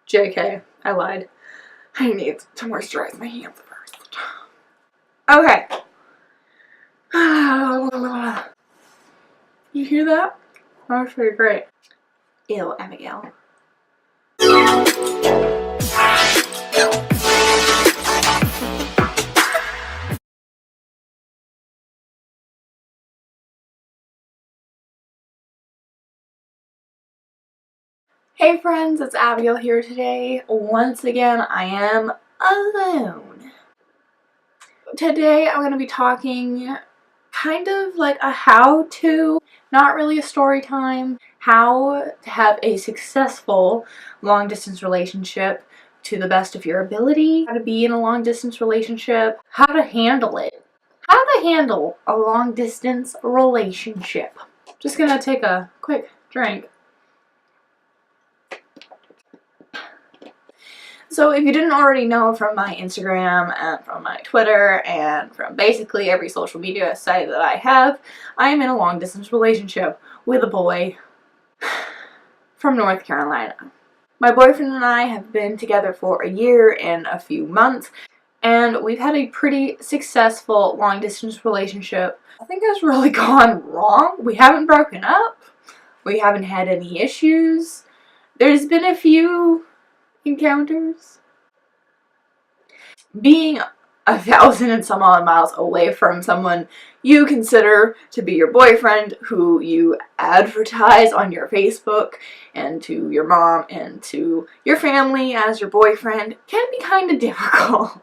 JK, I lied. I need to moisturize my hands first. Okay. You hear that? That's pretty great. Ew, Abigail. Hey friends, it's Abigail here today. Once again, I am alone. Today I'm going to be talking kind of like a how-to, not really a story time, how to have a successful long-distance relationship to the best of your ability, how to be in a long-distance relationship, how to handle it, how to handle a long-distance relationship. Just going to take a quick drink. So if you didn't already know from my Instagram and from my Twitter and from basically every social media site that I have, I am in a long distance relationship with a boy from North Carolina. My boyfriend and I have been together for a year and a few months, and we've had a pretty successful long distance relationship. Nothing has really gone wrong. We haven't broken up. We haven't had any issues. There's been a few encounters. Being 1,000 and some odd miles away from someone you consider to be your boyfriend, who you advertise on your Facebook and to your mom and to your family as your boyfriend, can be kind of difficult.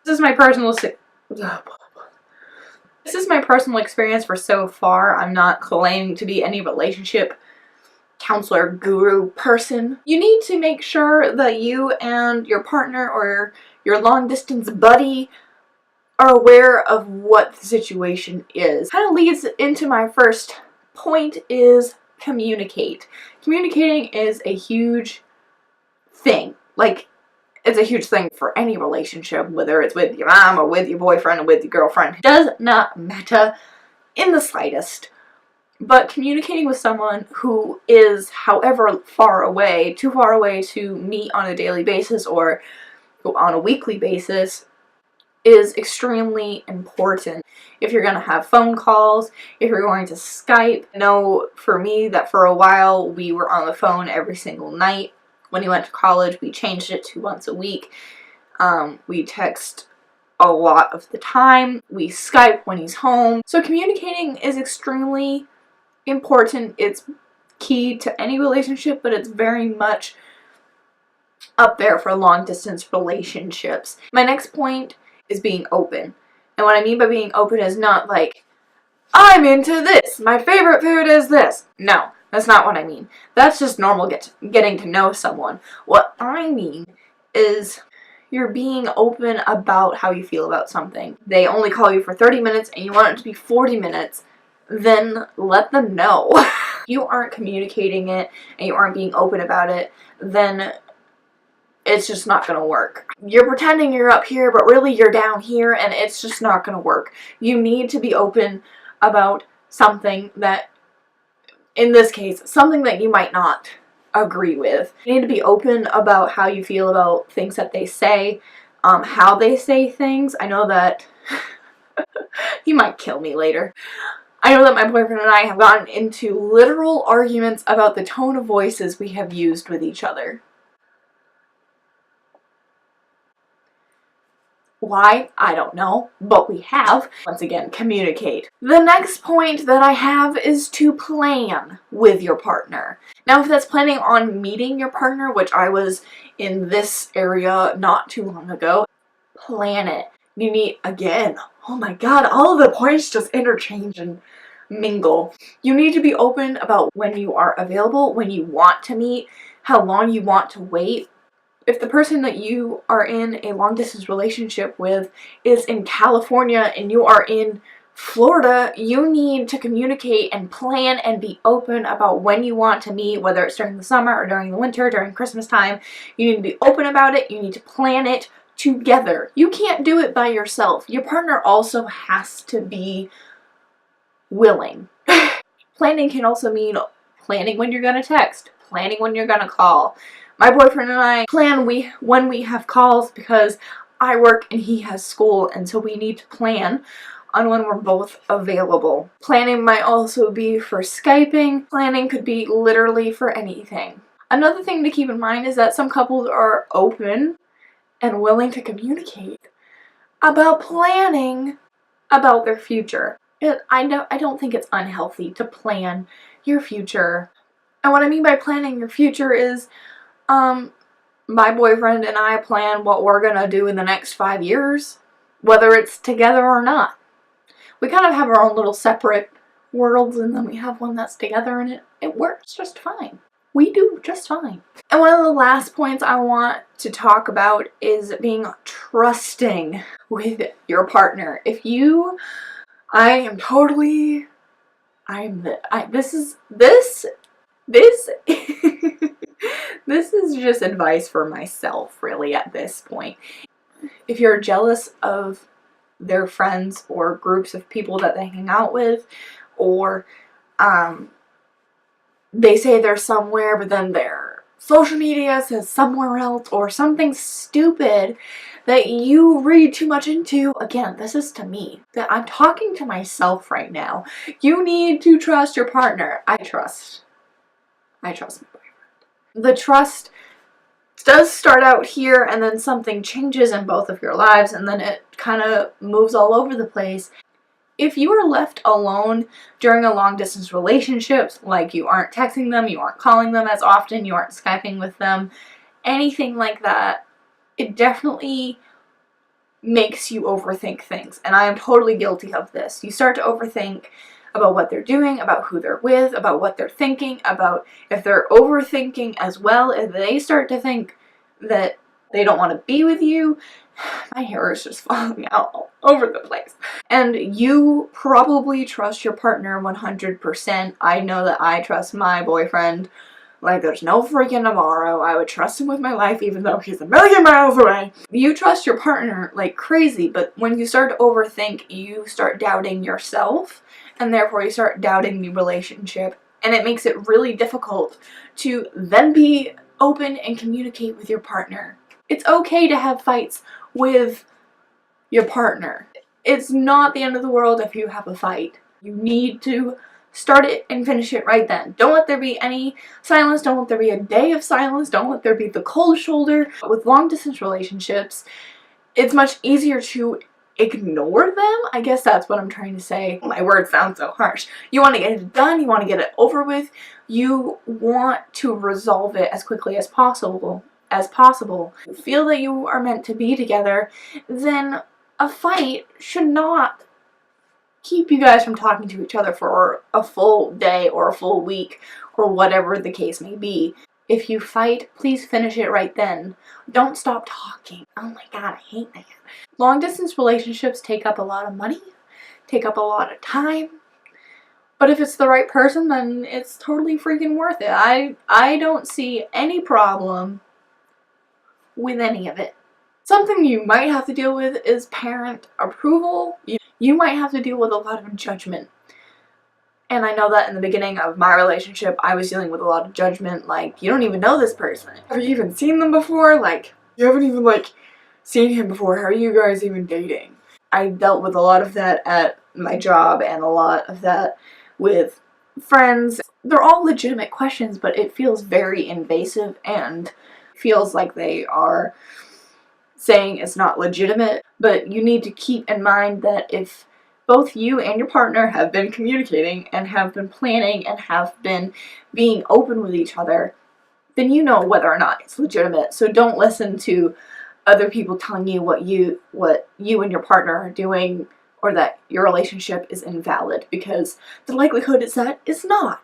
This is my personal experience for so far. I'm not claiming to be any relationship counselor guru person. You need to make sure that you and your partner or your long distance buddy are aware of what the situation is. Kind of leads into my first point is communicate. Communicating is a huge thing. Like, it's a huge thing for any relationship, whether it's with your mom or with your boyfriend or with your girlfriend. It does not matter in the slightest. But communicating with someone who is however far away, too far away to meet on a daily basis or on a weekly basis, is extremely important. If you're going to have phone calls, if you're going to Skype. I know for me that for a while we were on the phone every single night. When we went to college, we changed it to once a week. We text a lot of the time. We Skype when he's home. So communicating is extremely important. It's key to any relationship, but it's very much up there for long distance relationships. My next point is being open. And what I mean by being open is not like, I'm into this, my favorite food is this. No, that's not what I mean. That's just normal getting to know someone. What I mean is you're being open about how you feel about something. They only call you for 30 minutes and you want it to be 40 minutes. Then let them know. You aren't communicating it and you aren't being open about it, then it's just not going to work. You're pretending you're up here, but really you're down here, and it's just not going to work. You need to be open about something that, in this case, something that you might not agree with. You need to be open about how you feel about things that they say, how they say things. I know that he might kill me later. I know that my boyfriend and I have gotten into literal arguments about the tone of voices we have used with each other. Why? I don't know, but we have. Once again, communicate. The next point that I have is to plan with your partner. Now, if that's planning on meeting your partner, which I was in this area not too long ago, plan it. You need, again, oh my god, all of the points just interchange and mingle. You need to be open about when you are available, when you want to meet, how long you want to wait. If the person that you are in a long distance relationship with is in California and you are in Florida, you need to communicate and plan and be open about when you want to meet, whether it's during the summer or during the winter, during Christmas time. You need to be open about it. You need to plan it together. You can't do it by yourself. Your partner also has to be willing. Planning can also mean planning when you're going to text, planning when you're going to call, My boyfriend and I plan when we have calls because I work and he has school, and so we need to plan on when we're both available. Planning might also be for Skyping. Planning could be literally for anything. Another thing to keep in mind is that some couples are open and willing to communicate about planning about their future. I don't think it's unhealthy to plan your future. And what I mean by planning your future is, my boyfriend and I plan what we're gonna do in the next 5 years, whether it's together or not. We kind of have our own little separate worlds, and then we have one that's together, and it works just fine. We do just fine. And one of the last points I want to talk about is being trusting with your partner. This this is just advice for myself, really, at this point. If you're jealous of their friends or groups of people that they hang out with, or they say they're somewhere but then their social media says somewhere else, or something stupid that you read too much into, again, this is to me. That I'm talking to myself right now. You need to trust your partner. I trust my boyfriend. The trust does start out here, and then something changes in both of your lives, and then it kind of moves all over the place. If you are left alone during a long distance relationship, like you aren't texting them, you aren't calling them as often, you aren't Skyping with them, anything like that, it definitely makes you overthink things. And I am totally guilty of this. You start to overthink about what they're doing, about who they're with, about what they're thinking, about if they're overthinking as well, if they start to think that they don't want to be with you. My hair is just falling out all over the place. And you probably trust your partner 100%. I know that I trust my boyfriend like there's no freaking tomorrow. I would trust him with my life even though he's a million miles away. You trust your partner like crazy, but when you start to overthink, you start doubting yourself, and therefore you start doubting the relationship, and it makes it really difficult to then be open and communicate with your partner. It's okay to have fights with your partner. It's not the end of the world if you have a fight. You need to start it and finish it right then. Don't let there be any silence. Don't let there be a day of silence. Don't let there be the cold shoulder. With long distance relationships, it's much easier to ignore them. I guess that's what I'm trying to say. My words sound so harsh. You want to get it done. You want to get it over with. You want to resolve it as quickly as possible. You feel that you are meant to be together, then a fight should not keep you guys from talking to each other for a full day or a full week or whatever the case may be. If you fight, please finish it right then. Don't stop talking. Oh my god, I hate that. Long distance relationships take up a lot of money, take up a lot of time, but if it's the right person, then it's totally freaking worth it. I don't see any problem with any of it. Something you might have to deal with is parent approval. You might have to deal with a lot of judgment. And I know that in the beginning of my relationship, I was dealing with a lot of judgment, like, you don't even know this person. Have you even seen them before? Like, you haven't even, like, seen him before. How are you guys even dating? I dealt with a lot of that at my job and a lot of that with friends. They're all legitimate questions, but it feels very invasive and feels like they are saying it's not legitimate. But you need to keep in mind that if both you and your partner have been communicating and have been planning and have been being open with each other, then you know whether or not it's legitimate. So don't listen to other people telling you what you and your partner are doing, or that your relationship is invalid, because the likelihood is that it's not.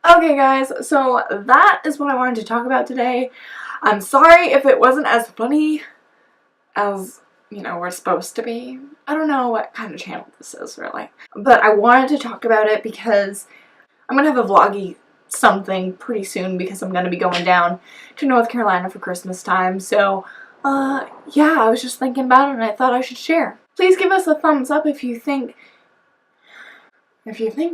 Okay guys, so that is what I wanted to talk about today. I'm sorry if it wasn't as funny as, you know, we're supposed to be. I don't know what kind of channel this is, really. But I wanted to talk about it because I'm gonna have a vloggy something pretty soon, because I'm gonna be going down to North Carolina for Christmas time. So, yeah, I was just thinking about it and I thought I should share. Please give us a thumbs up if you think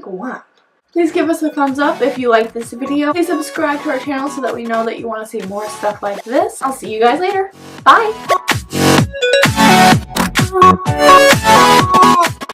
what? Please give us a thumbs up if you like this video. Please subscribe to our channel so that we know that you want to see more stuff like this. I'll see you guys later. Bye!